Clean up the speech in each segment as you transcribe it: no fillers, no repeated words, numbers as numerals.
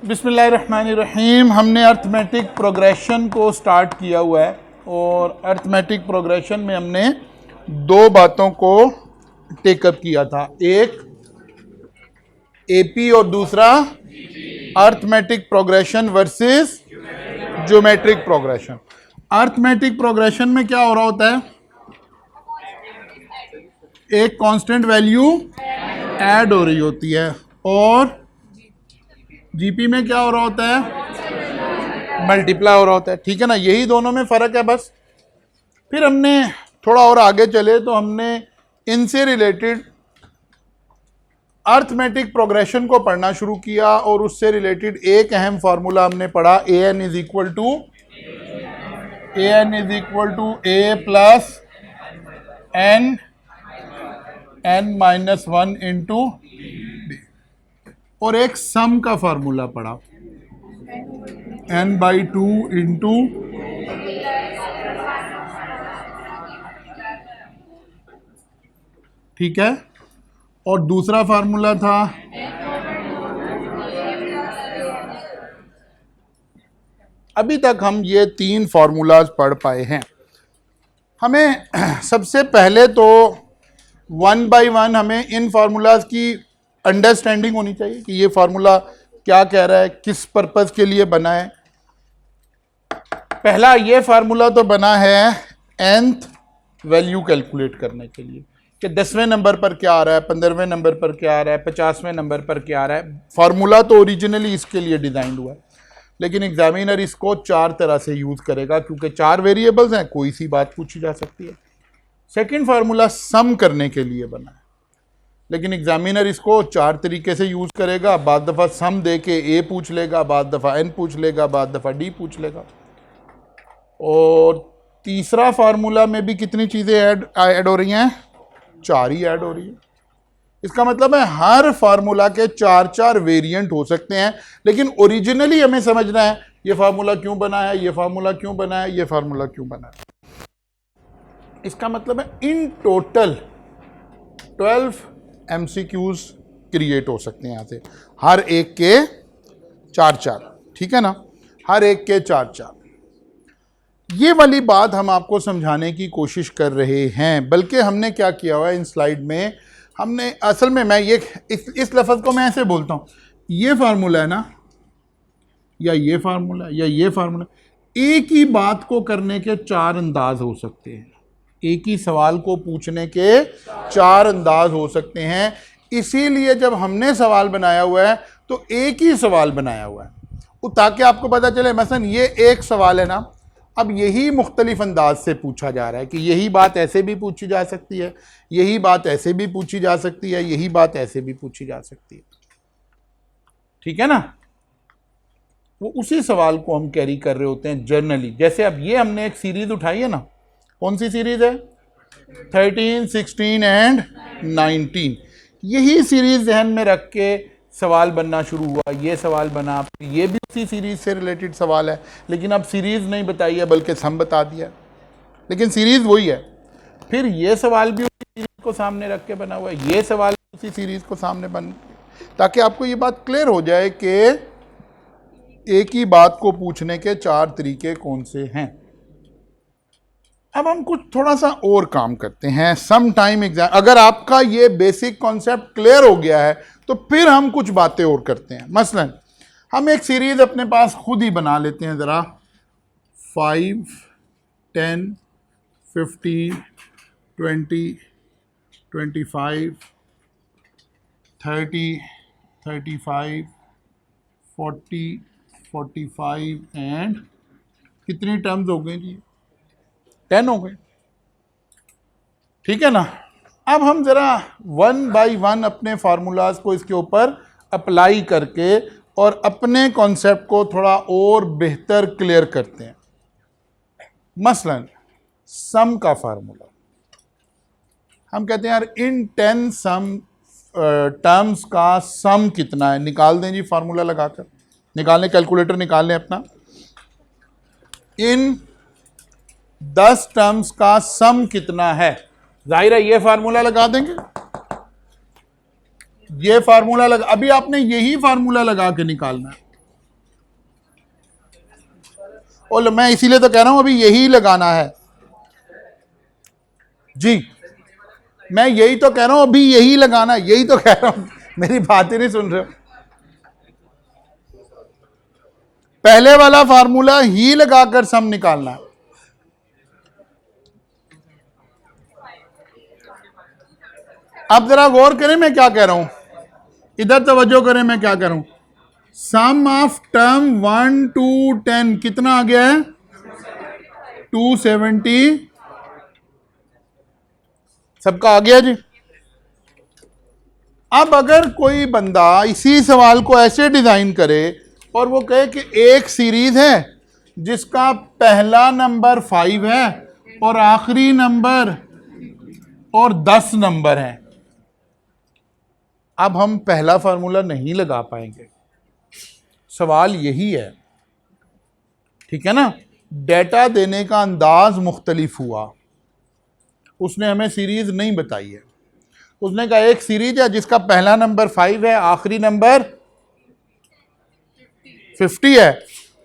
बिस्मिल्लाहिर्रहमानिर्रहीम। हमने arithmetic progression को स्टार्ट किया हुआ है और अर्थमेटिक प्रोग्रेशन में हमने दो बातों को टेकअप किया था, एक एपी और दूसरा arithmetic progression versus geometric progression. Arithmetic progression में क्या हो रहा होता है, एक कांस्टेंट वैल्यू ऐड हो रही होती है और जीपी में क्या हो रहा होता है, मल्टीप्लाई हो रहा होता है। ठीक है ना, यही दोनों में फ़र्क है बस। फिर हमने थोड़ा और आगे चले तो हमने इनसे रिलेटेड अर्थमेटिक प्रोग्रेशन को पढ़ना शुरू किया और उससे रिलेटेड एक अहम फार्मूला हमने पढ़ा, A N is equal to A plus N minus one into, और एक सम का फार्मूला पढ़ा, n/2 इंटू ठीक है, और दूसरा फार्मूला था अभी तक हम ये तीन फार्मूलाज पढ़ पाए हैं। हमें सबसे पहले तो वन बाय वन हमें इन फार्मूलाज की अंडरस्टैंडिंग होनी चाहिए कि ये फार्मूला क्या कह रहा है, किस पर्पस के लिए बना है। पहला ये फार्मूला तो बना है nth वैल्यू कैलकुलेट करने के लिए कि 10वें नंबर पर क्या आ रहा है, 15वें नंबर पर क्या आ रहा है, 50वें नंबर पर क्या आ रहा है। फार्मूला तो ओरिजिनली इसके लिए डिज़ाइन हुआ है, लेकिन एग्जामिनर इसको चार तरह से यूज़ करेगा क्योंकि चार वेरिएबल्स हैं, कोई सी बात पूछी जा सकती है। सेकेंड फार्मूला सम करने के लिए बना है, लेकिन एग्जामिनर इसको चार तरीके से यूज़ करेगा। बाद दफ़ा सम दे के ए पूछ लेगा, बाद दफ़ा एन पूछ लेगा, बाद दफ़ा डी पूछ लेगा। और तीसरा फार्मूला में भी कितनी चीज़ें ऐड हो रही हैं, चार ही ऐड हो रही है। इसका मतलब है हर फार्मूला के चार चार वेरिएंट हो सकते हैं, लेकिन ओरिजिनली हमें समझना है ये फार्मूला क्यों बना है, ये फार्मूला क्यों बना है, ये फार्मूला क्यों बना है। इसका मतलब है इन टोटल 12 MCQs क्रिएट हो सकते हैं यहाँ से, हर एक के चार चार। ठीक है ना, हर एक के चार चार। ये वाली बात हम आपको समझाने की कोशिश कर रहे हैं। बल्कि हमने क्या किया हुआ है इन स्लाइड में, हमने असल में मैं ये इस लफ्ज़ को मैं ऐसे बोलता हूँ, ये फार्मूला है ना, या ये फार्मूला या ये फार्मूला, एक ही बात को करने के चार अंदाज हो सकते हैं, एक ही सवाल को पूछने के चार अंदाज हो सकते हैं। इसीलिए जब हमने सवाल बनाया हुआ है तो एक ही सवाल बनाया हुआ है ताकि आपको पता चले मसलन ये एक सवाल है ना, अब यही मुख्तलिफ अंदाज से पूछा जा रहा है कि यही बात ऐसे भी पूछी जा सकती है, यही बात ऐसे भी पूछी जा सकती है, यही बात ऐसे भी पूछी जा सकती है। ठीक है ना, वो उसी सवाल को हम कैरी कर रहे होते हैं जनरली। जैसे अब ये हमने एक सीरीज उठाई है ना, कौन सी सीरीज है, 13, 16 एंड 19। यही सीरीज जहन में रख के सवाल बनना शुरू हुआ, ये सवाल बना, ये भी उसी सीरीज से रिलेटेड सवाल है, लेकिन अब सीरीज नहीं बताई है बल्कि सम बता दिया, लेकिन सीरीज वही है। फिर ये सवाल भी उसी सीरीज को सामने रख के बना हुआ है, ये सवाल भी उसी सीरीज को सामने बन, ताकि आपको ये बात क्लियर हो जाए कि एक ही बात को पूछने के चार तरीके कौन से हैं। अब हम कुछ थोड़ा सा और काम करते हैं। सम टाइम एग्जाम, अगर आपका ये बेसिक कॉन्सेप्ट क्लियर हो गया है तो फिर हम कुछ बातें और करते हैं। मसलन हम एक सीरीज अपने पास खुद ही बना लेते हैं ज़रा, 5, 10, 50, 20, 25, 30, 35, 40, 45 एंड कितनी टर्म्स हो गई जी, 10 हो गए। ठीक है ना, अब हम ज़रा वन बाय वन अपने फार्मूलाज को इसके ऊपर अप्लाई करके और अपने कॉन्सेप्ट को थोड़ा और बेहतर क्लियर करते हैं। मसलन सम का फार्मूला, हम कहते हैं यार इन 10 सम टर्म्स का सम कितना है, निकाल दें जी फार्मूला लगाकर, निकाल लें, कैलकुलेटर निकाल लें अपना। इन 10 टर्म्स का सम कितना है, जाहिर है ये फार्मूला लगा देंगे, ये फार्मूला लगा, अभी आपने यही फार्मूला लगा के निकालना है। और मैं इसीलिए तो कह रहा हूं अभी यही लगाना है जी, मैं यही तो कह रहा हूं अभी यही लगाना है, यही तो कह रहा हूं, मेरी बात ही नहीं सुन रहे हो। पहले वाला फार्मूला ही लगाकर सम निकालना है। अब जरा गौर करें मैं क्या कह रहा हूं, इधर तवज्जो करें मैं क्या कह रहा हूं। सम ऑफ टर्म 1 to 10 कितना आ गया है 270, सबका आ गया जी। अब अगर कोई बंदा इसी सवाल को ऐसे डिजाइन करे और वो कहे कि एक सीरीज है जिसका पहला नंबर 5 है और आखिरी नंबर और 10 नंबर है, अब हम पहला फार्मूला नहीं लगा पाएंगे। सवाल यही है, ठीक है ना। डेटा देने का अंदाज मुख्तलिफ हुआ, उसने हमें सीरीज नहीं बताई है। उसने कहा एक सीरीज है जिसका पहला नंबर 5 है, आखिरी नंबर 50 है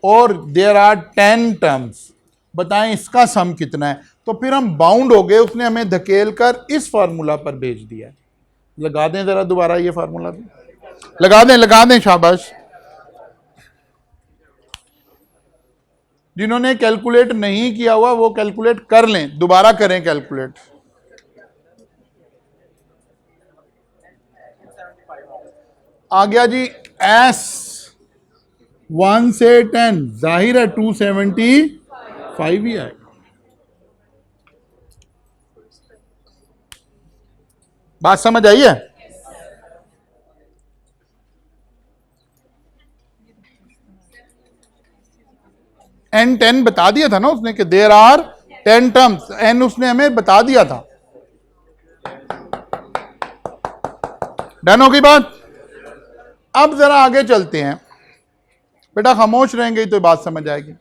और देयर आर 10 टर्म्स, बताएं इसका सम कितना है। तो फिर हम बाउंड हो गए, उसने हमें धकेल कर इस फार्मूला पर भेज दिया। लगा दें जरा दोबारा ये फार्मूला, लगा दें शाबाश। जिन्होंने कैलकुलेट नहीं किया हुआ वो कैलकुलेट कर लें, दोबारा करें कैलकुलेट। आ गया जी एस 1 से 10, जाहिर है 275 ही आएगा। बात समझ आई है? एन 10 बता दिया था ना उसने कि देयर आर 10 टर्म्स, एन उसने हमें बता दिया था। डन हो गई बात। अब जरा आगे चलते हैं, बेटा खामोश रहेंगे तो बात समझ आएगी।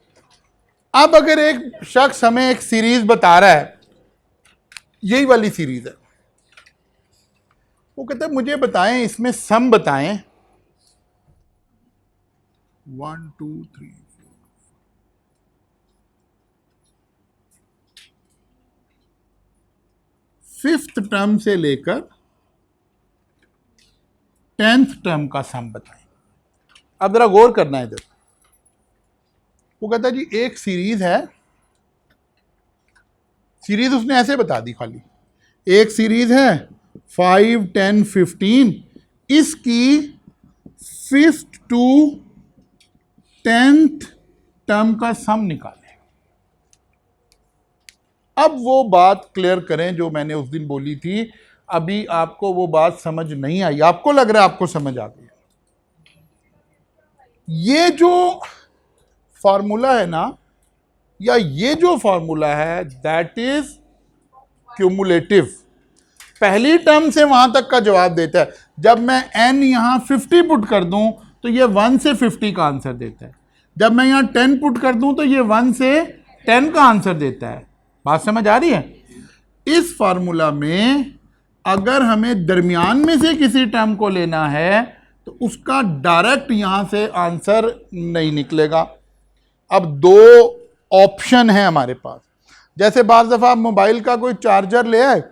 अब अगर एक शख्स हमें एक सीरीज बता रहा है, यही वाली सीरीज है, वो कहते हैं मुझे बताएं इसमें सम बताएं 1 2 3 5th टर्म से लेकर 10th टर्म का सम बताएं। अब जरा गौर करना है इधर। वो कहता है जी एक सीरीज है, सीरीज उसने ऐसे बता दी, खाली एक सीरीज है 5 10 15, इसकी 5th to 10th टर्म का सम निकालें। अब वो बात क्लियर करें जो मैंने उस दिन बोली थी, अभी आपको वो बात समझ नहीं आई, आपको लग रहा है आपको समझ आ गई। ये जो फार्मूला है ना, या ये जो फार्मूला है दैट इज क्यूमुलेटिव, पहली टर्म से वहां तक का जवाब देता है। जब मैं n यहां 50 पुट कर दूं तो ये 1 से 50 का आंसर देता है, जब मैं यहां 10 पुट कर दूं तो ये 1 से 10 का आंसर देता है। बात समझ आ रही है? इस फार्मूला में अगर हमें दरमियान में से किसी टर्म को लेना है तो उसका डायरेक्ट यहां से आंसर नहीं निकलेगा। अब दो ऑप्शन है हमारे पास। जैसे बाज़ दफ़ा आप मोबाइल का कोई चार्जर ले आए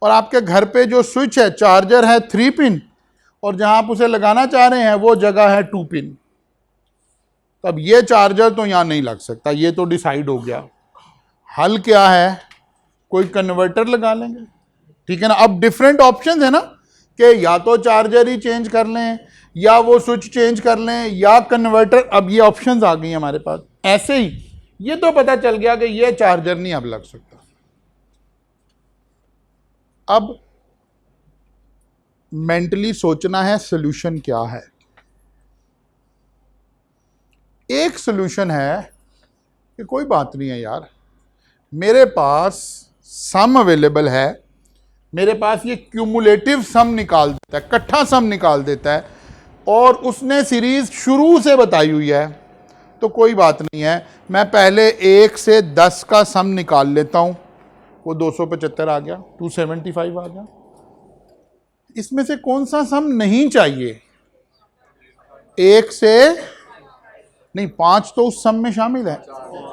और आपके घर पे जो स्विच है, चार्जर है 3 पिन और जहां आप उसे लगाना चाह रहे हैं वो जगह है 2 पिन। तब ये चार्जर तो यहां नहीं लग सकता, ये तो डिसाइड हो गया। हल क्या है? कोई कन्वर्टर लगा लेंगे, ठीक है ना। अब डिफरेंट ऑप्शन है ना कि या तो चार्जर ही चेंज कर लें या वो स्विच चेंज कर लें या कन्वर्टर। अब ये ऑप्शंस आ गई हमारे पास। ऐसे ही ये तो पता चल गया कि ये चार्जर नहीं अब लग सकता। अब मेंटली सोचना है सॉल्यूशन क्या है। एक सॉल्यूशन है कि कोई बात नहीं है यार, मेरे पास सम अवेलेबल है, मेरे पास ये क्यूमुलेटिव सम निकाल देता है, इकट्ठा सम निकाल देता है, और उसने सीरीज शुरू से बताई हुई है, तो कोई बात नहीं है, मैं पहले 1 से 10 का सम निकाल लेता हूं। वो 275 आ गया, 275 आ गया। इसमें से कौन सा सम नहीं चाहिए? 1 से नहीं, 5 तो उस सम में शामिल है,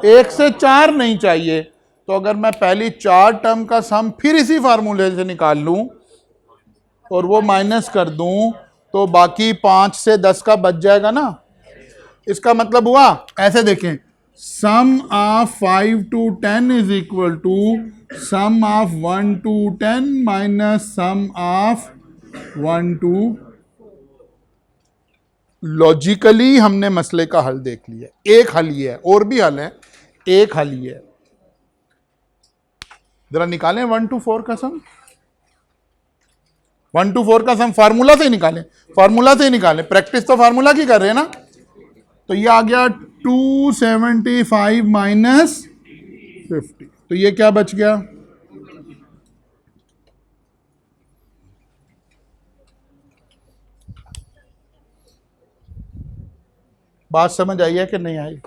1 से 4 नहीं चाहिए। तो अगर मैं पहली 4 टर्म का सम फिर इसी फार्मूले से निकाल लूं और वो माइनस कर दूं तो बाकी 5 से 10 का बच जाएगा ना। इसका मतलब हुआ, ऐसे देखें, sum of 5 to 10 is equal to sum of 1 to 10 minus sum of 1 to। Logically हमने मसले का हल देख लिया, एक हल ही है, और भी हल है, एक हल ही है। जरा निकालें 1 to 4 का सम, 1 to 4 का सम फार्मूला से ही निकालें, फार्मूला से ही निकालें, प्रैक्टिस तो फार्मूला की कर रहे हैं ना। तो ये आ गया 275 माइनस 50, तो ये क्या बच गया, बात समझ आई है कि नहीं आई?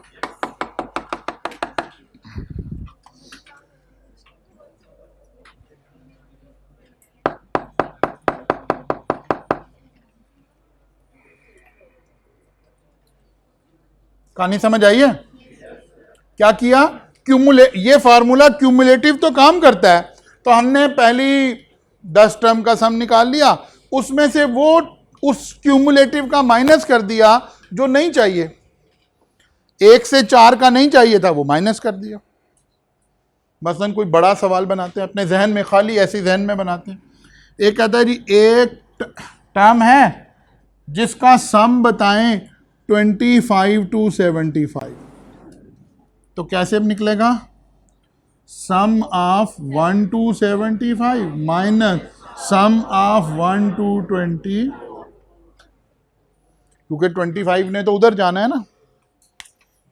कहानी समझ आई है? क्या किया, ये फार्मूला क्यूमुलेटिव तो काम करता है। तो हमने पहली 10 टर्म का सम निकाल लिया, उसमें से वो उस क्यूमुलेटिव का माइनस कर दिया जो नहीं चाहिए, 1 से 4 का नहीं चाहिए था, वो माइनस कर दिया। मसलन कोई बड़ा सवाल बनाते हैं अपने जहन में, खाली ऐसे जहन में बनाते हैं। एक कहता है जी एक टर्म है जिसका सम बताएं 25 to 75, तो कैसे निकलेगा, sum of 1 to 75 minus sum of 1 to 20, क्योंकि 25 ने तो उधर जाना है ना।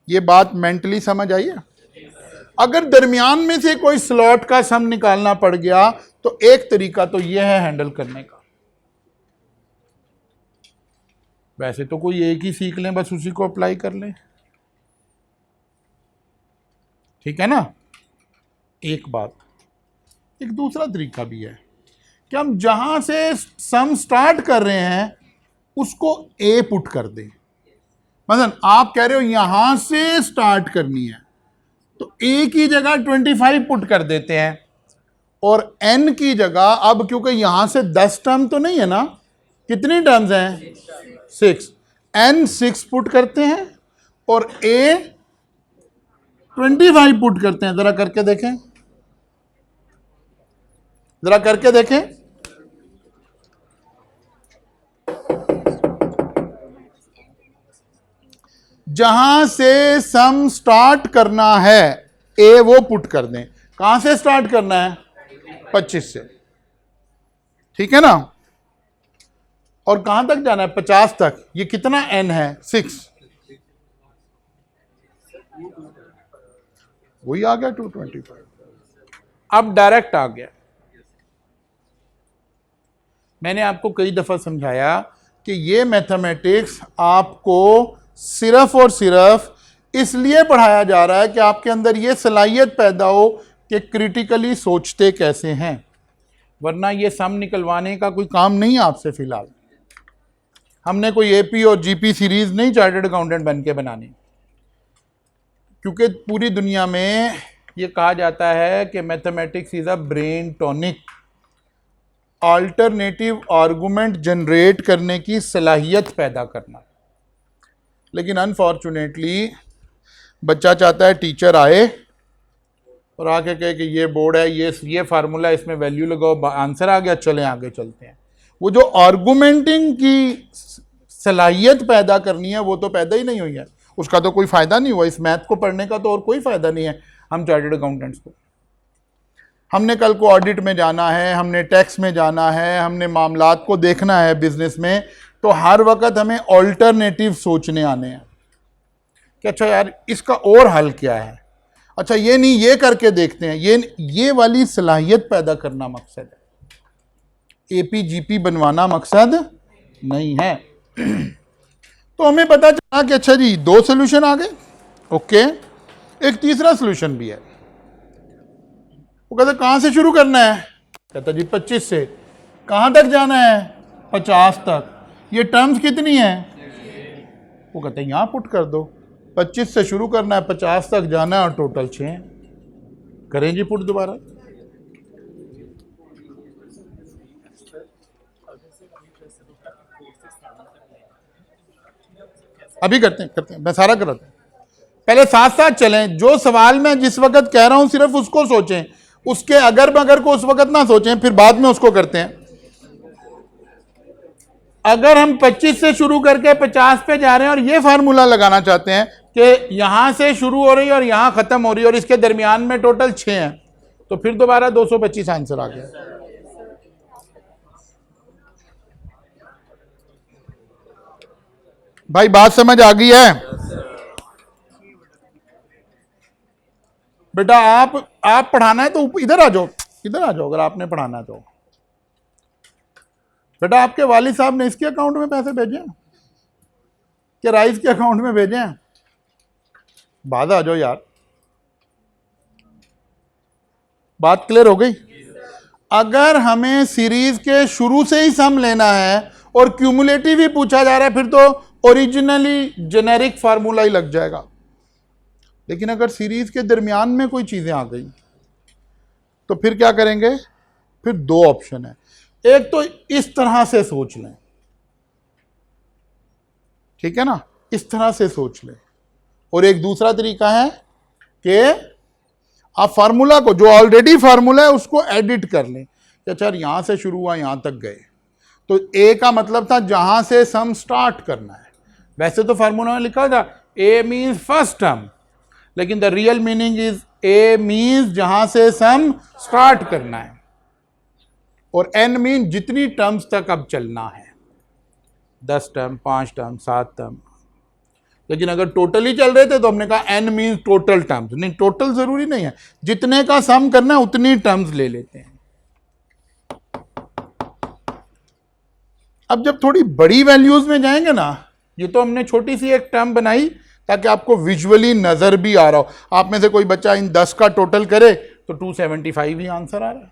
ये बात मेंटली समझ आई है? अगर दरमियान में से कोई स्लॉट का सम निकालना पड़ गया तो एक तरीका तो यह है हैंडल करने का। वैसे तो कोई एक ही सीख लें, बस उसी को अप्लाई कर लें, ठीक है ना। एक बात, एक दूसरा तरीका भी है कि हम जहां से सम स्टार्ट कर रहे हैं उसको ए पुट कर दें। मतलब आप कह रहे हो यहां से स्टार्ट करनी है, तो ए की जगह 25 पुट कर देते हैं, और एन की जगह, अब क्योंकि यहां से 10 टर्म तो नहीं है ना, कितनी टर्म्स हैं, 6, एन 6 पुट करते हैं और ए 25 पुट करते हैं। जरा करके देखें, जरा करके देखें, जहां से सम स्टार्ट करना है ए वो पुट कर दें। कहां से स्टार्ट करना है, 25 से, ठीक है ना। और कहां तक जाना है, 50 तक। ये कितना एन है, 6, वही आ गया 225। अब डायरेक्ट आ गया। मैंने आपको कई दफा समझाया कि ये मैथमेटिक्स आपको सिर्फ और सिर्फ इसलिए पढ़ाया जा रहा है कि आपके अंदर ये सलाहियत पैदा हो कि क्रिटिकली सोचते कैसे हैं, वरना ये सम निकलवाने का कोई काम नहीं है आपसे। फिलहाल हमने कोई एपी और जीपी सीरीज नहीं चार्टर्ड अकाउंटेंट बन के बनानी, क्योंकि पूरी दुनिया में ये कहा जाता है कि mathematics is a brain tonic, alternative argument generate करने की सलाहियत पैदा करना। लेकिन अनफॉर्चुनेटली बच्चा चाहता है टीचर आए और आके कहे कि ये बोर्ड है, ये फार्मूला, इसमें वैल्यू लगाओ, आंसर आ गया, चलें आगे चलते हैं। वो जो आर्गुमेंटिंग की सलाहियत पैदा करनी है वो तो पैदा ही नहीं हुई है, उसका तो कोई फ़ायदा नहीं हुआ। इस मैथ को पढ़ने का तो और कोई फ़ायदा नहीं है हम चार्टर्ड अकाउंटेंट्स को। हमने कल को ऑडिट में जाना है, हमने टैक्स में जाना है, हमने मामलात को देखना है बिजनेस में, तो हर वक्त हमें ऑल्टरनेटिव सोचने आने हैं कि अच्छा यार इसका और हल क्या है, अच्छा ये नहीं ये करके देखते हैं। ये वाली सलाहियत पैदा करना मकसद है, एपी जीपी बनवाना मकसद नहीं है। तो हमें पता चला कि अच्छा जी 2 सोल्यूशन आ गए, ओके। एक तीसरा सोल्यूशन भी है। वो कहता कहां से शुरू करना है, कहता जी 25 से। कहां तक जाना है, 50 तक। ये टर्म्स कितनी है, वो कहते हैं यहां पुट कर दो 25 से शुरू करना है, 50 तक जाना है और टोटल 6 है। करें जी पुट दोबारा। अभी करते हैं मैं सारा कराता हूं। पहले साथ साथ चलें, जो सवाल मैं जिस वक्त कह रहा हूं सिर्फ उसको सोचें, उसके अगर मगर को उस वक्त ना सोचें, फिर बाद में उसको करते हैं। अगर हम 25 से शुरू करके 50 पे जा रहे हैं और ये फार्मूला लगाना चाहते हैं कि यहां से शुरू हो रही है और यहां खत्म हो रही है और इसके दरमियान में टोटल 6 हैं, तो फिर दोबारा 225 आंसर आ गया। भाई बात समझ आ गई है? बेटा आप पढ़ाना है तो इधर आ जाओ, इधर आ जाओ अगर आपने पढ़ाना है तो। बेटा आपके वालिद साहब ने इसके अकाउंट में पैसे भेजे हैं कि राइस के अकाउंट में भेजे हैं? बाद आ जाओ यार, बात क्लियर हो गई? अगर हमें सीरीज के शुरू से ही सम लेना है और क्यूमुलेटिव ही पूछा जा रहा है, फिर तो ओरिजिनली जेनेरिक फार्मूला ही लग जाएगा। लेकिन अगर सीरीज के दरमियान में कोई चीजें आ गई तो फिर क्या करेंगे? फिर दो ऑप्शन है, एक तो इस तरह से सोच लें, ठीक है ना, इस तरह से सोच लें, और एक दूसरा तरीका है कि आप फार्मूला को, जो ऑलरेडी फार्मूला है, उसको एडिट कर लें कि अच्छा यहां से शुरू हुआ यहां तक गए, तो ए का मतलब था जहां से सम स्टार्ट करना है। वैसे तो फार्मूला में लिखा था ए मीन्स फर्स्ट टर्म, लेकिन the real meaning is a means जहां से सम स्टार्ट करना है, और एन मीन जितनी टर्म्स तक अब चलना है, 10 टर्म, 5 टर्म, 7 टर्म। लेकिन अगर टोटल ही चल रहे थे तो हमने कहा एन मीन टोटल टर्म्स। नहीं, टोटल जरूरी नहीं है, जितने का सम करना है उतनी टर्म्स ले लेते हैं। अब जब थोड़ी बड़ी वैल्यूज में जाएंगे ना, ये तो हमने छोटी सी एक टर्म बनाई ताकि आपको विजुअली नजर भी आ रहा हो। आप में से कोई बच्चा इन 10 का टोटल करे तो 275 ही आंसर आ रहा है,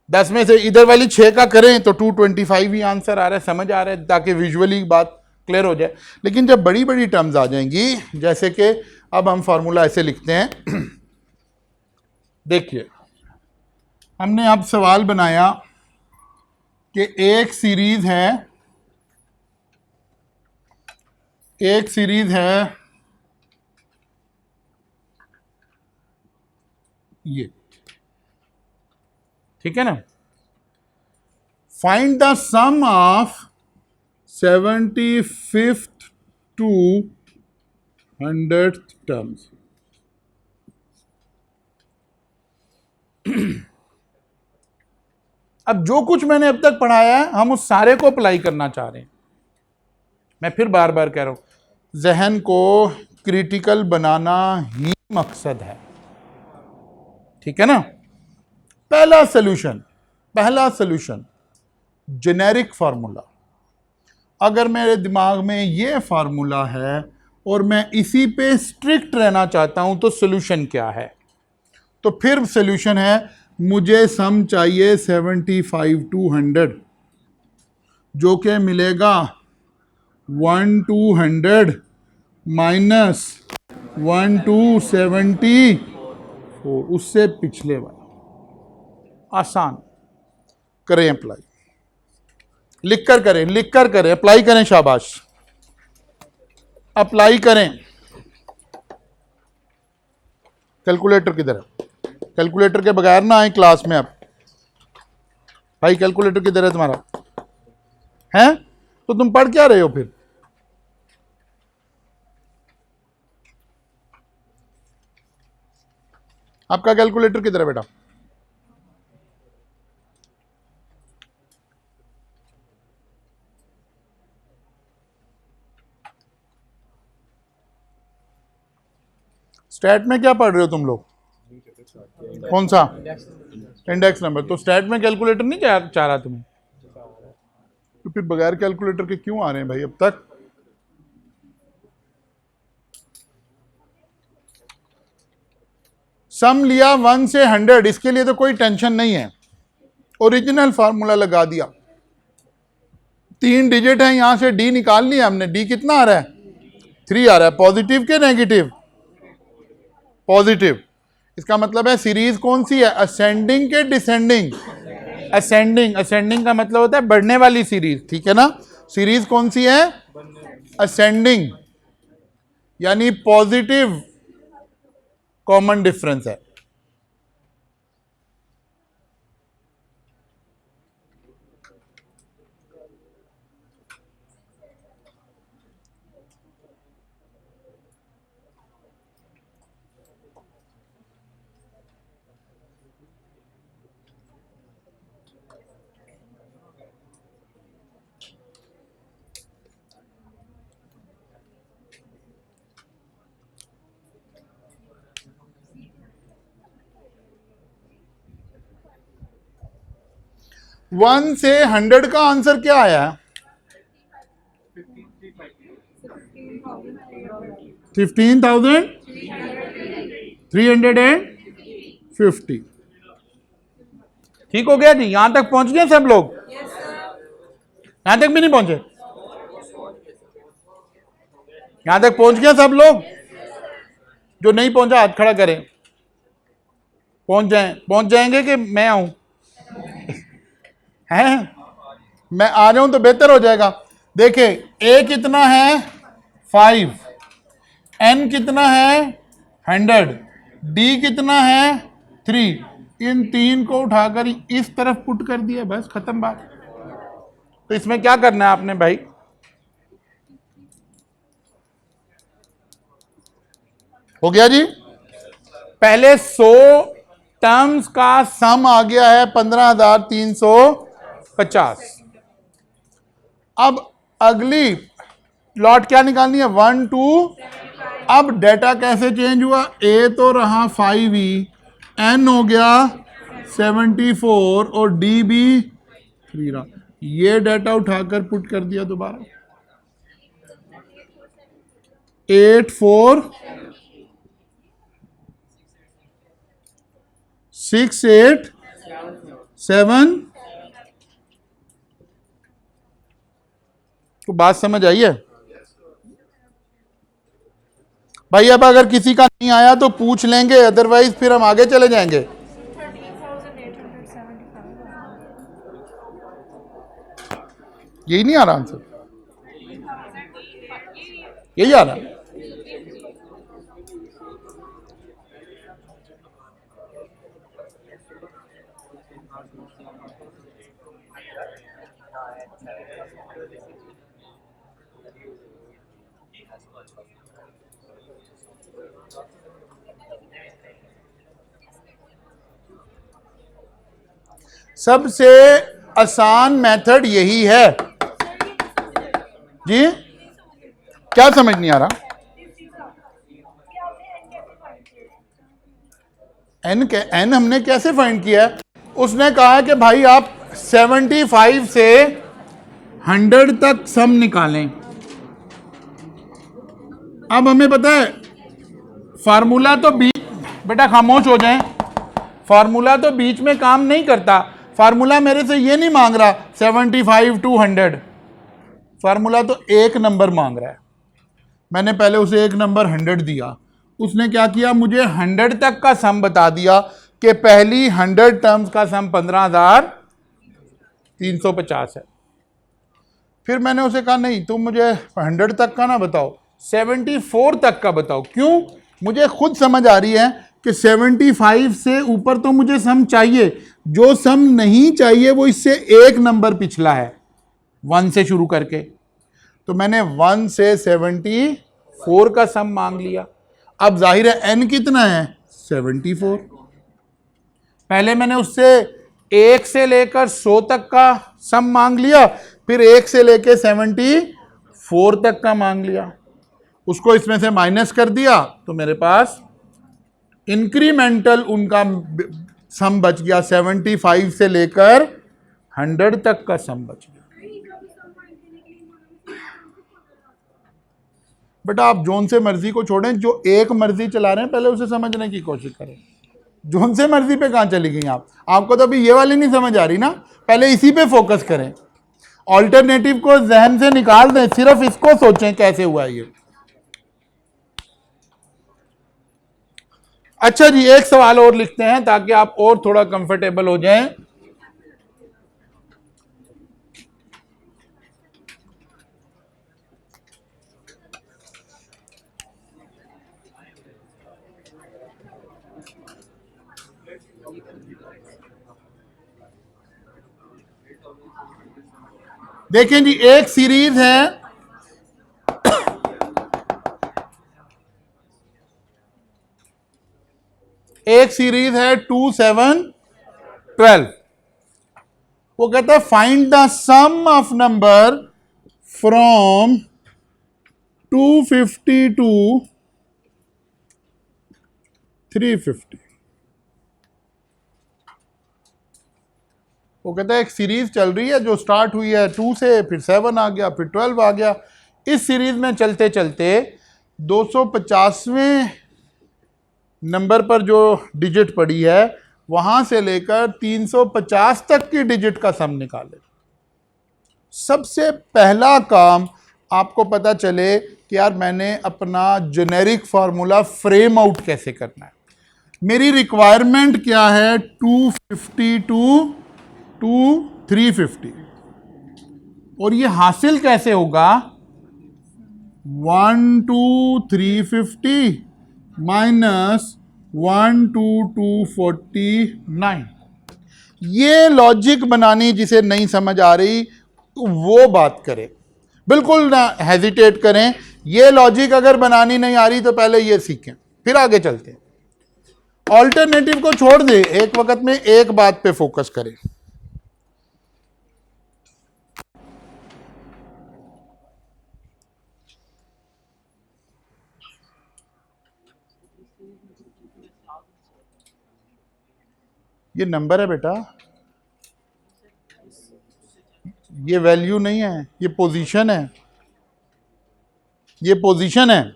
10 में से इधर वाली 6 का करें तो 225 ही आंसर आ रहा है। समझ आ रहा है? ताकि विजुअली बात क्लियर हो जाए। लेकिन जब बड़ी बड़ी टर्म्स आ जाएंगी, जैसे कि अब हम फार्मूला ऐसे लिखते हैं देखिए, हमने अब सवाल बनाया कि एक सीरीज है ये, ठीक है ना। Find the sum of 75th to 100th terms. अब जो कुछ मैंने अब तक पढ़ाया है हम उस सारे को अप्लाई करना चाह रहे हैं। मैं फिर बार बार कह रहा हूं, जहन को क्रिटिकल बनाना ही मकसद है, ठीक है ना। पहला सॉल्यूशन जेनेरिक फार्मूला। अगर मेरे दिमाग में ये फार्मूला है और मैं इसी पे स्ट्रिक्ट रहना चाहता हूं तो सॉल्यूशन क्या है? तो फिर सॉल्यूशन है, मुझे सम चाहिए 75 to 100, जो कि मिलेगा 1 to 100 माइनस 1 to 74, उससे पिछले वाला। आसान करें, अप्लाई लिख कर करें, अप्लाई करें, शाबाश, अप्लाई करें। कैलकुलेटर किधर है? कैलकुलेटर के बगैर ना आए क्लास में। आप भाई कैलकुलेटर किधर है तुम्हारा? है तो तुम पढ़ क्या रहे हो फिर? आपका कैलकुलेटर किधर है बेटा? स्टैट में क्या पढ़ रहे हो तुम लोग? कौन सा? Index number. तो स्टैट में कैलकुलेटर नहीं चाह रहा तुम्हें? तो फिर बगैर कैलकुलेटर के क्यों आ रहे हैं भाई अब तक? सम लिया 1 से 100, इसके लिए तो कोई टेंशन नहीं है, ओरिजिनल फार्मूला लगा दिया। 3 डिजिट है, यहां से डी निकाल लिया हमने। डी कितना आ रहा है? 3 आ रहा है, पॉजिटिव के नेगेटिव? पॉजिटिव। इसका मतलब है सीरीज कौन सी है, असेंडिंग के डिसेंडिंग? असेंडिंग। असेंडिंग का मतलब होता है बढ़ने वाली सीरीज, ठीक है ना? सीरीज कौन सी है, असेंडिंग, यानी पॉजिटिव कॉमन डिफरेंस है। वन से 100 का आंसर क्या आया? 15,350। ठीक हो गया जी? यहां तक पहुंच गए सब लोग? यहां तक भी नहीं पहुंचे? यहां तक पहुंच गए सब लोग? जो नहीं पहुंचा हाथ खड़ा करें। पहुंच जाएंगे कि मैं आऊं? हैं? मैं आ जाऊं तो बेहतर हो जाएगा। देखिए, ए कितना है 5, एन कितना है 100, डी कितना है 3, इन 3 को उठाकर इस तरफ पुट कर दिया, बस खत्म बात। तो इसमें क्या करना है आपने भाई? हो गया जी? पहले 100 टर्म्स का सम आ गया है 15,350। अब अगली लॉट क्या निकालनी है, 1 2। अब डेटा कैसे चेंज हुआ? ए तो रहा 5e, एन हो गया 74 और डी भी 3 रहा। ये डेटा उठाकर पुट कर दिया दोबारा, 8 4 6 8 7। तो बात समझ आई है भाई? अब अगर किसी का नहीं आया तो पूछ लेंगे, अदरवाइज फिर हम आगे चले जाएंगे। 13,875। यही नहीं आ रहा आंसर? यही आ रहा? सबसे आसान मेथड यही है जी। क्या समझ नहीं आ रहा? एन हमने कैसे फाइंड किया है? उसने कहा कि भाई आप 75 से 100 तक सम निकालें। अब हमें पता है फार्मूला तो बेटा खामोश हो जाएं, फार्मूला तो बीच में काम नहीं करता। फार्मूला मेरे से ये नहीं मांग रहा 75 to 100, फार्मूला तो एक नंबर मांग रहा है। मैंने पहले उसे एक नंबर 100 दिया, उसने क्या किया, मुझे 100 तक का सम बता दिया कि पहली 100 टर्म्स का सम 15,350 है। फिर मैंने उसे कहा नहीं, तुम मुझे 100 तक का ना बताओ, 74 तक का बताओ। क्यों? मुझे खुद समझ आ रही है कि 75 से ऊपर तो मुझे सम चाहिए, जो सम नहीं चाहिए वो इससे एक नंबर पिछला है, 1 से शुरू करके। तो मैंने 1 से 74 का सम मांग लिया। अब जाहिर है n कितना है, 74। पहले मैंने उससे 1 से लेकर 100 तक का सम मांग लिया, फिर 1 से लेकर 74 तक का मांग लिया, उसको इसमें से माइनस कर दिया तो मेरे पास इंक्रीमेंटल उनका सम बच गया, 75 से लेकर 100 तक का सम बच गया। बेटा आप जोन से मर्जी को छोड़ें, जो एक मर्जी चला रहे हैं पहले उसे समझने की कोशिश करें। जोन से मर्जी पे कहाँ चली गई आप? आपको तो अभी ये वाली नहीं समझ आ रही ना, पहले इसी पे फोकस करें, ऑल्टरनेटिव को जहन से निकाल दें, सिर्फ इसको सोचें कैसे हुआ ये। अच्छा जी, एक सवाल और लिखते हैं ताकि आप और थोड़ा कंफर्टेबल हो जाएं। देखें जी, एक सीरीज है, एक सीरीज है 2 7 12। वो कहता है find the sum of number from 250 to 350। वो कहता है एक सीरीज चल रही है जो स्टार्ट हुई है 2 से, फिर 7 आ गया, फिर 12 आ गया। इस सीरीज में चलते चलते 250वें नंबर पर जो डिजिट पड़ी है वहां से लेकर 350 तक की डिजिट का सम निकाले। सबसे पहला काम आपको पता चले कि यार मैंने अपना जेनेरिक फार्मूला फ्रेम आउट कैसे करना है। मेरी रिक्वायरमेंट क्या है, 250 टू 350, और ये हासिल कैसे होगा, 1 to 350 माइनस 1 to 249। ये लॉजिक बनानी जिसे नहीं समझ आ रही वो बात करें, बिल्कुल ना हेजिटेट करें। ये लॉजिक अगर बनानी नहीं आ रही तो पहले ये सीखें, फिर आगे चलते हैं। ऑल्टरनेटिव को छोड़ दे, एक वक्त में एक बात पे फोकस करें। ये नंबर है बेटा, ये वैल्यू नहीं है, ये पोजीशन है, ये पोजीशन है।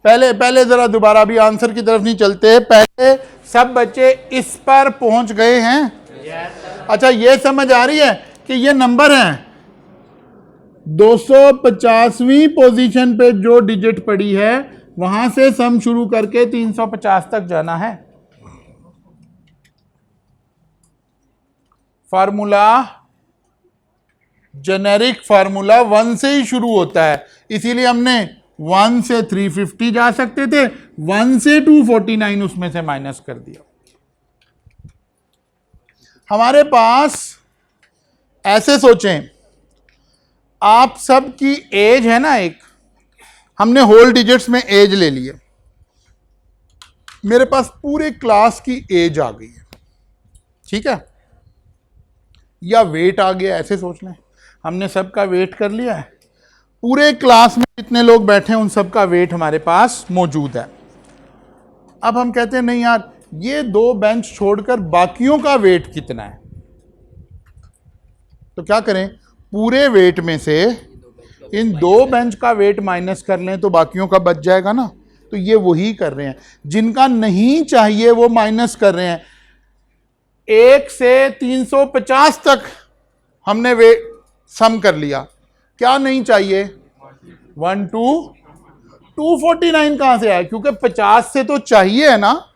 पहले जरा दोबारा भी आंसर की तरफ नहीं चलते, पहले सब बच्चे इस पर पहुंच गए हैं। अच्छा, ये समझ आ रही है कि ये नंबर है, 250वीं पोजीशन पे जो डिजिट पड़ी है वहां से सम शुरू करके 350 तक जाना है। फार्मूला जेनेरिक फार्मूला 1 से ही शुरू होता है, इसीलिए हमने 1 से 350 जा सकते थे, 1 से 249 उसमें से माइनस कर दिया। हमारे पास ऐसे सोचें, आप सब की एज है ना, एक हमने होल डिजिट्स में एज ले लिए, मेरे पास पूरे क्लास की एज आ गई है, ठीक है, या वेट आ गया, ऐसे सोच लें। हमने सबका वेट कर लिया है, पूरे क्लास में जितने लोग बैठे हैं उन सबका वेट हमारे पास मौजूद है। अब हम कहते हैं नहीं यार, ये 2 बेंच छोड़कर बाकियों का वेट कितना है, तो क्या करें, पूरे वेट में से इन 2 बेंच का वेट माइनस कर लें तो बाकियों का बच जाएगा ना। तो ये वही कर रहे हैं, जिनका नहीं चाहिए वो माइनस कर रहे हैं। 1 से 350 तक हमने वेट सम कर लिया, क्या नहीं चाहिए, 1 to 249 कहां से आया, क्योंकि 50 से तो चाहिए है ना,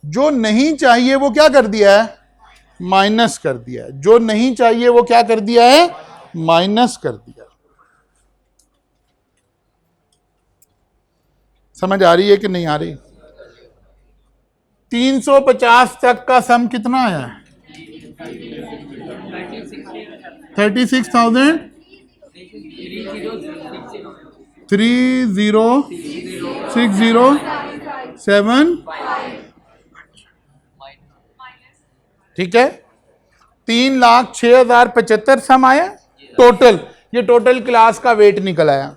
जो नहीं चाहिए वो क्या कर दिया है, माइनस कर दिया है। जो नहीं चाहिए वो क्या कर दिया है, माइनस कर दिया। समझ आ रही है कि नहीं आ रही? 350 तक का सम कितना आया है, 36,000 30,607, ठीक है, 3,06,075 सम आया टोटल। ये टोटल क्लास का वेट निकल आया।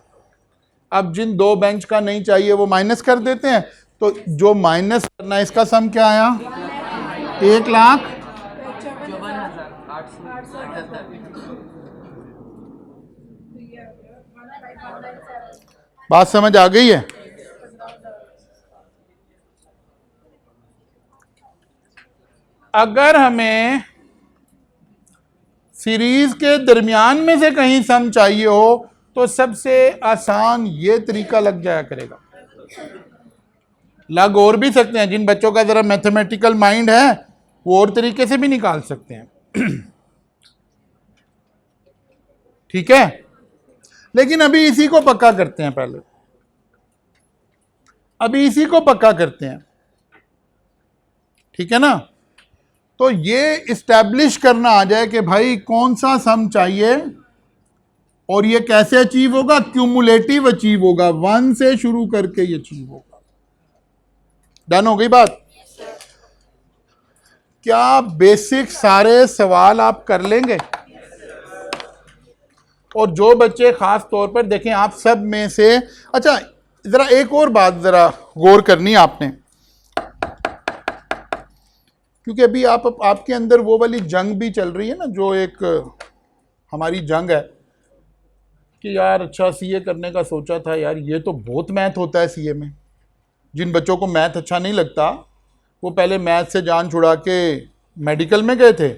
अब जिन 2 बेंच का नहीं चाहिए वो माइनस कर देते हैं, तो जो माइनस करना है इसका सम क्या आया, 1,00,000। बात समझ आ गई है? अगर हमें सीरीज के दरमियान में से कहीं सम चाहिए हो तो सबसे आसान ये तरीका लग जाया करेगा। लग और भी सकते हैं, जिन बच्चों का जरा मैथमेटिकल माइंड है वो और तरीके से भी निकाल सकते हैं। ठीक है, लेकिन अभी इसी को पक्का करते हैं। पहले अभी इसी को पक्का करते हैं, ठीक है ना। तो ये इस्टेब्लिश करना आ जाए कि भाई कौन सा सम चाहिए और ये कैसे अचीव होगा। क्यूमुलेटिव अचीव होगा, 1 से शुरू करके ये अचीव होगा। डन हो गई बात। क्या बेसिक सारे सवाल आप कर लेंगे? और जो बच्चे खास तौर पर देखें, आप सब में से, अच्छा जरा एक और बात जरा गौर करनी है आपने, क्योंकि अभी आपके अंदर वो वाली जंग भी चल रही है ना, जो एक हमारी जंग है कि यार अच्छा सीए करने का सोचा था, यार ये तो बहुत मैथ होता है सीए में। जिन बच्चों को मैथ अच्छा नहीं लगता वो पहले मैथ से जान छुड़ा के मेडिकल में गए थे,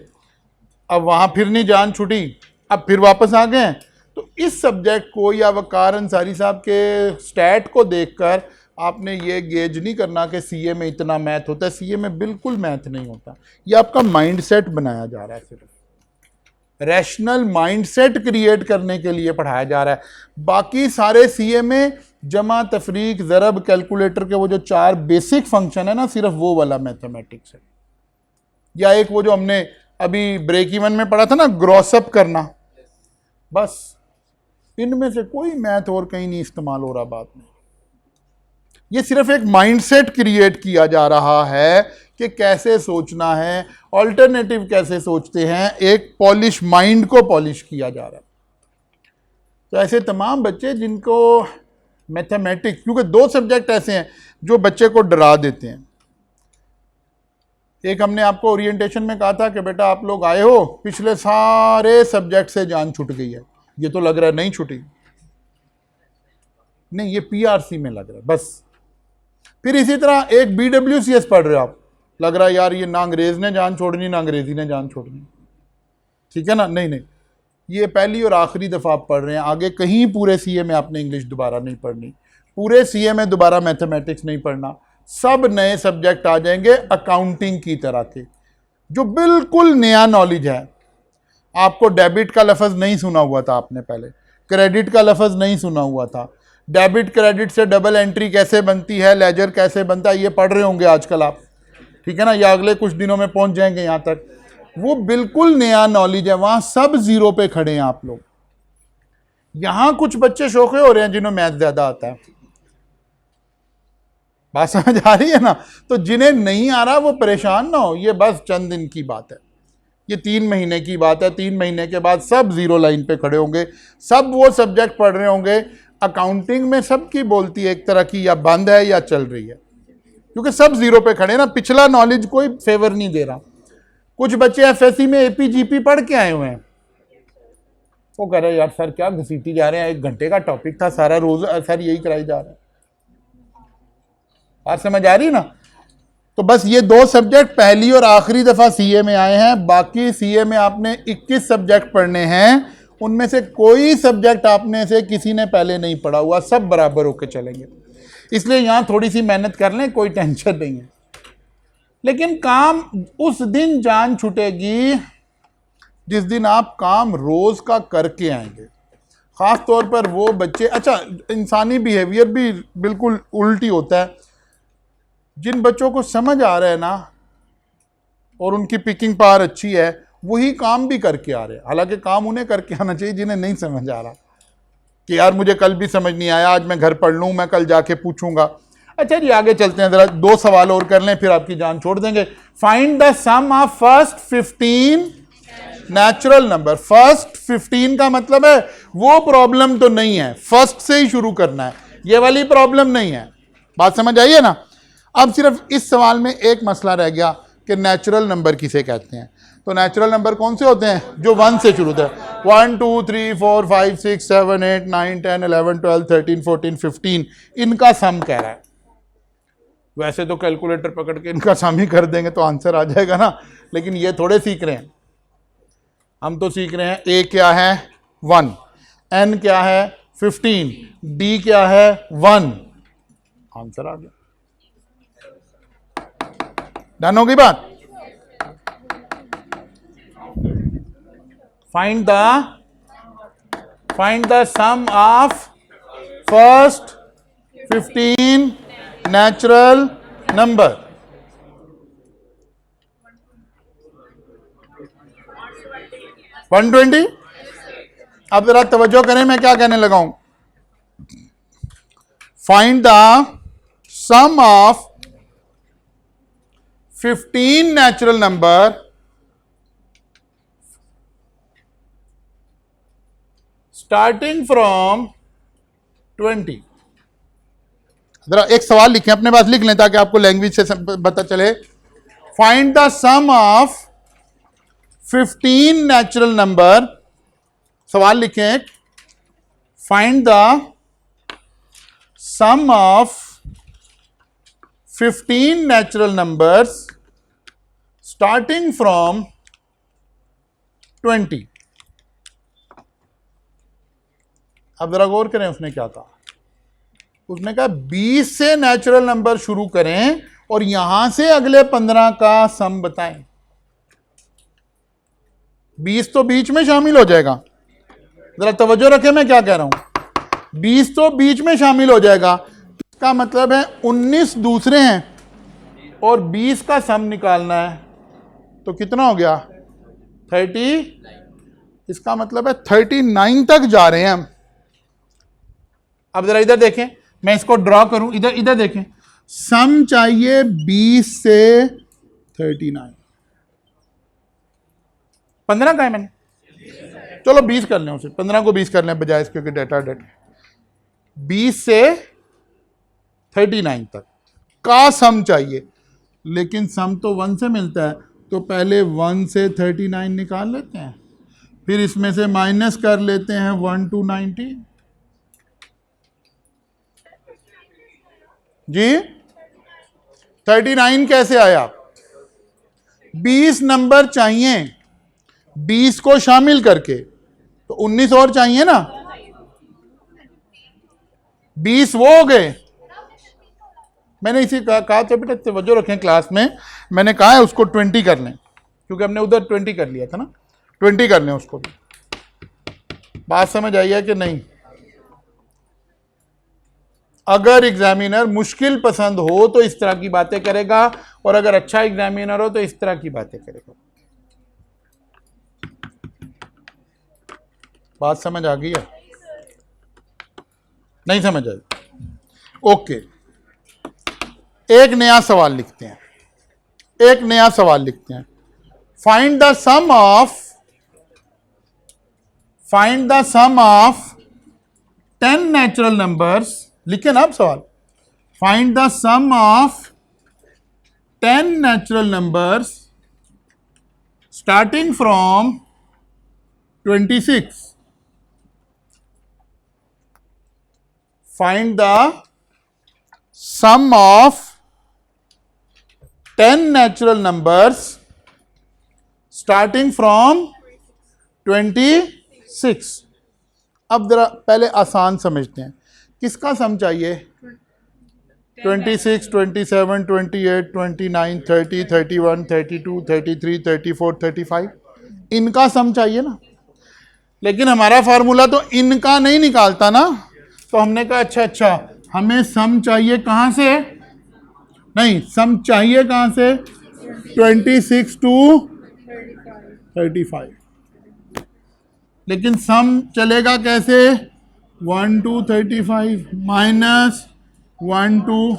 अब वहाँ फिर नहीं जान छुटी, अब फिर वापस आ गए। तो इस सब्जेक्ट को या वकार अंसारी साहब के स्टैट को देखकर आपने ये गेज नहीं करना कि सीए में इतना मैथ होता है। सीए में बिल्कुल मैथ नहीं होता, ये आपका माइंडसेट बनाया जा रहा है, सिर्फ रैशनल माइंडसेट क्रिएट करने के लिए पढ़ाया जा रहा है। बाकी सारे सीए में जमा, तफरीक, ज़रब, कैलकुलेटर के वो जो 4 बेसिक फंक्शन है ना, सिर्फ वो वाला मैथमेटिक्स है। या एक वो जो हमने अभी ब्रेक इवन में पढ़ा था ना, ग्रॉसअप करना, बस इनमें से कोई मैथ और कहीं नहीं इस्तेमाल हो रहा बात में। ये सिर्फ एक माइंडसेट क्रिएट किया जा रहा है कि कैसे सोचना है, ऑल्टरनेटिव कैसे सोचते हैं, एक पॉलिश माइंड को पॉलिश किया जा रहा है। तो ऐसे तमाम बच्चे जिनको मैथमेटिक्स, क्योंकि 2 सब्जेक्ट ऐसे हैं जो बच्चे को डरा देते हैं। एक हमने आपको ओरिएंटेशन में कहा था कि बेटा आप लोग आए हो, पिछले सारे सब्जेक्ट से जान छूट गई है, ये तो लग रहा है नहीं छूटी, नहीं ये पीआरसी में लग रहा है बस। फिर इसी तरह एक बीडब्ल्यूसीएस पढ़ रहे हो आप, लग रहा है यार ये ना अंग्रेज ने जान छोड़नी ना अंग्रेजी ने जान छोड़नी, ठीक है ना। नहीं नहीं, ये पहली और आखिरी दफ़ा आप पढ़ रहे हैं, आगे कहीं पूरे सीए में आपने इंग्लिश दोबारा नहीं पढ़नी, पूरे सीए में दोबारा मैथमेटिक्स नहीं पढ़ना। सब नए सब्जेक्ट आ जाएंगे अकाउंटिंग की तरह के, जो बिल्कुल नया नॉलेज है। आपको डेबिट का लफ्ज़ नहीं सुना हुआ था आपने पहले, क्रेडिट का लफ्ज़ नहीं सुना हुआ था, डेबिट क्रेडिट से डबल एंट्री कैसे बनती है, लेजर कैसे बनता है, ये पढ़ रहे होंगे आजकल आप, ठीक है ना, या अगले कुछ दिनों में पहुंच जाएंगे यहाँ तक। वो बिल्कुल नया नॉलेज है, वहाँ सब जीरो पे खड़े हैं आप लोग। यहाँ कुछ बच्चे शौके हो रहे हैं जिन्हें मैथ ज़्यादा आता है, बात समझ आ रही है ना। तो जिन्हें नहीं आ रहा वो परेशान ना हो, ये बस चंद दिन की बात है, ये 3 महीने की बात है। 3 महीने के बाद सब जीरो लाइन पे खड़े होंगे, सब वो सब्जेक्ट पढ़ रहे होंगे। अकाउंटिंग में सबकी बोलती है एक तरह की, या बंद है या चल रही है, क्योंकि सब जीरो पे खड़े ना, पिछला नॉलेज कोई फेवर नहीं दे रहा। कुछ बच्चे एफएससी में एपीजीपी पढ़ के आए हुए हैं, वो कह रहे हैं यार सर क्या घसीटी जा रहे हैं, 1 घंटे का टॉपिक था, सारा रोज सर यही कराई जा रहा है। बात समझ आ रही ना। तो बस ये 2 सब्जेक्ट पहली और आखिरी दफा सीए में आए हैं, बाकी सीए में आपने 21 सब्जेक्ट पढ़ने हैं, उनमें से कोई सब्जेक्ट आपने से किसी ने पहले नहीं पढ़ा हुआ, सब बराबर होकर चलेंगे। इसलिए यहां थोड़ी सी मेहनत कर लें, कोई टेंशन नहीं है। लेकिन काम उस दिन जान छूटेगी जिस दिन आप काम रोज का करके आएंगे। खास तौर पर वो बच्चे, अच्छा इंसानी बिहेवियर भी बिल्कुल उल्टी होता है, जिन बच्चों को समझ आ रहा है ना और उनकी पिकिंग पावर अच्छी है, वही काम भी करके आ रहे हैं। हालांकि काम उन्हें करके आना चाहिए जिन्हें नहीं समझ आ रहा, कि यार मुझे कल भी समझ नहीं आया, आज मैं घर पढ़ लूँ, मैं कल जाके पूछूंगा। अच्छा जी आगे चलते हैं, जरा 2 सवाल और कर लें फिर आपकी जान छोड़ देंगे। Find the sum of first 15 natural number. फर्स्ट 15 का मतलब है वो प्रॉब्लम तो नहीं है, फर्स्ट से ही शुरू करना है, ये वाली प्रॉब्लम नहीं है। बात समझ आई है ना। अब सिर्फ इस सवाल में एक मसला रह गया कि नेचुरल नंबर किसे कहते हैं। तो नेचुरल नंबर कौन से होते हैं? जो 1 से शुरू होते हैं। 1 2 3 4 5 6 7 8 9 10 11 12 13 14 15 इनका सम कह रहा है। वैसे तो कैलकुलेटर पकड़ के इनका सम ही कर देंगे तो आंसर आ जाएगा ना, लेकिन ये थोड़े सीख रहे हैं। हम तो सीख रहे हैं ए क्या है 1, एन क्या है 15, डी क्या है 1, आंसर आ गया। डन हो गई बात। Find the sum of first 15 natural number. $120। अब जरा तवज्जो करें मैं क्या कहने लगा हूं। Find the sum of 15 natural number starting from 20। जरा एक सवाल लिखें, अपने पास लिख लें ताकि आपको लैंग्वेज से पता चले। Find the sum of 15 natural number, सवाल लिखें, find the sum of 15 natural numbers starting from 20। अब जरा गौर करें उसने क्या कहा। उसने कहा 20 से नेचुरल नंबर शुरू करें और यहां से अगले 15 का सम बताएं। 20 तो बीच में शामिल हो जाएगा, जरा तवज्जो रखें मैं क्या कह रहा हूं। 20 तो बीच में शामिल हो जाएगा, इसका मतलब है 19 दूसरे हैं और 20 का सम निकालना है, तो कितना हो गया 30। इसका मतलब है 39 तक जा रहे हैं हम। अब जरा इधर देखें, मैं इसको ड्रॉ करूं, इधर देखें, सम चाहिए 20 से 39। 15 का है मैंने, चलो 20 कर लें उसे, 15 को 20 कर लें बजाय इसके, क्योंकि डेटा 20 से 39 तक का सम चाहिए, लेकिन सम तो 1 से मिलता है, तो पहले 1 से 39 निकाल लेते हैं, फिर इसमें से माइनस कर लेते हैं 1 to 90 जी। 39 कैसे आया? 20 नंबर चाहिए 20 को शामिल करके, तो 19 और चाहिए ना, 20 वो हो गए। मैंने इसी कहा तो बेटा तवज्जो रखें क्लास में, मैंने कहा है उसको 20 कर लें, क्योंकि हमने उधर 20 कर लिया था ना, 20 कर लें उसको भी। बात समझ आई है कि नहीं? अगर एग्जामिनर मुश्किल पसंद हो तो इस तरह की बातें करेगा, और अगर अच्छा एग्जामिनर हो तो इस तरह की बातें करेगा। बात समझ आ गई है? नहीं समझ आई? ओके, एक नया सवाल लिखते हैं, find the sum of 10 natural numbers. लिखे ना आप सवाल, find the sum of 10 natural numbers starting from 26। Find the sum of 10 natural numbers starting from 26। अब जरा पहले आसान समझते हैं, किसका सम चाहिए? 26, 27, 28, 29, 30, 31, 32, 33, 34, 35, इनका सम चाहिए ना। लेकिन हमारा फार्मूला तो इनका नहीं निकालता ना, तो हमने कहा अच्छा हमें सम चाहिए कहां से? नहीं, सम चाहिए कहां से? 26 to 35। लेकिन सम चलेगा कैसे? 1 to 35 माइनस 1 to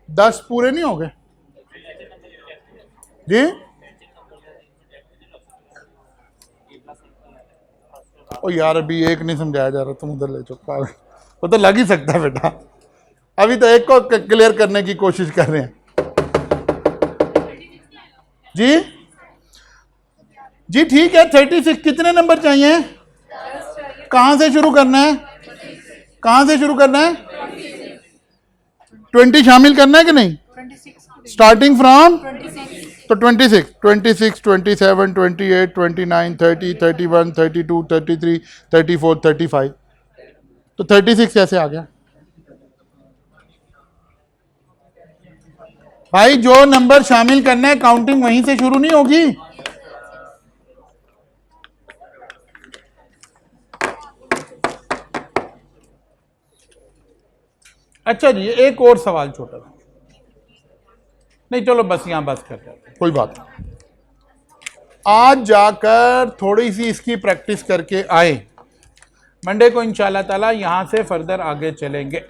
10 पूरे नहीं हो गए जी? ओ यार अभी एक नहीं समझाया जा रहा, तुम उधर ले चुका, वो तो लग ही सकता है बेटा। अभी तो एक को क्लियर करने की कोशिश कर रहे हैं जी ठीक है। 36 कितने नंबर चाहिए? कहां से शुरू करना है? 20 शामिल करना है कि नहीं? स्टार्टिंग फ्रॉम तो 26, 26, 27, 28, 29, 30, 31, 32, 33, 34, 35, तो 36 कैसे आ गया भाई? जो नंबर शामिल करना है काउंटिंग वहीं से शुरू नहीं होगी? अच्छा जी, एक और सवाल छोटा सा, नहीं चलो बस यहां बस करते हैं, कोई बात नहीं। आज जाकर थोड़ी सी इसकी प्रैक्टिस करके आए, मंडे को इंशाल्लाह ताला यहां से फर्दर आगे चलेंगे।